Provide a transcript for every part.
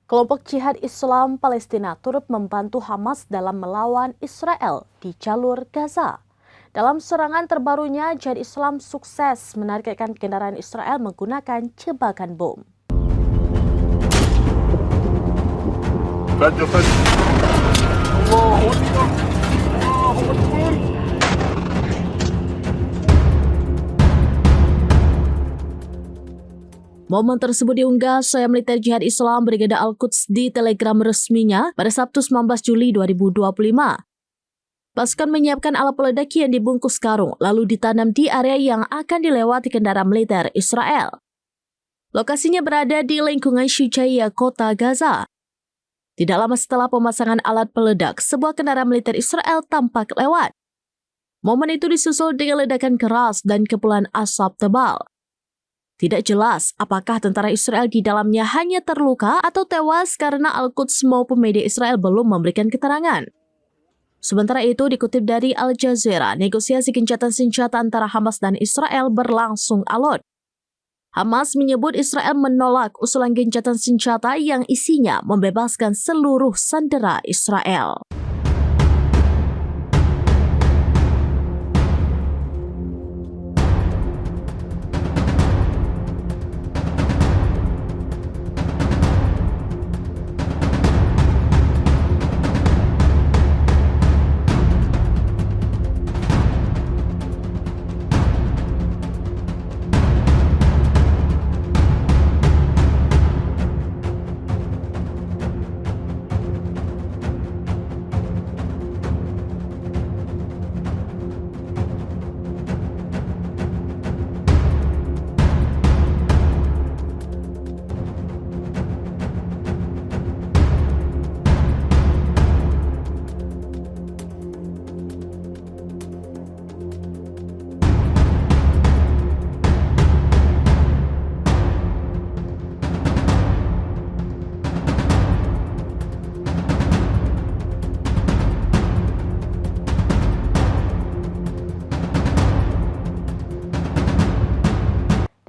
Kelompok Jihad Islam Palestina turut membantu Hamas dalam melawan Israel di jalur Gaza. Dalam serangan terbarunya, Jihad Islam sukses menargetkan kendaraan Israel menggunakan jebakan bom. Momen tersebut diunggah Syekh Militer Jihad Islam Brigada Al-Quds di Telegram resminya pada Sabtu 19 Juli 2025. Pasukan menyiapkan alat peledak yang dibungkus karung lalu ditanam di area yang akan dilewati kendaraan militer Israel. Lokasinya berada di lingkungan Syujaiyah, kota Gaza. Tidak lama setelah pemasangan alat peledak, sebuah kendaraan militer Israel tampak lewat. Momen itu disusul dengan ledakan keras dan kepulan asap tebal. Tidak jelas apakah tentara Israel di dalamnya hanya terluka atau tewas karena Al-Quds maupun media Israel belum memberikan keterangan. Sementara itu, dikutip dari Al Jazeera, negosiasi gencatan senjata antara Hamas dan Israel berlangsung alot. Hamas menyebut Israel menolak usulan gencatan senjata yang isinya membebaskan seluruh sandera Israel.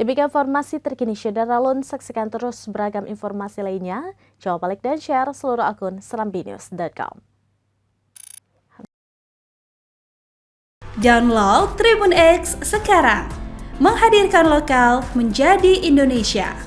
Demikian informasi terkini Syedara Lun, saksikan terus beragam informasi lainnya. Jangan lupa like dan share seluruh akun serambinews.com. Download Tribun X sekarang, menghadirkan lokal menjadi Indonesia.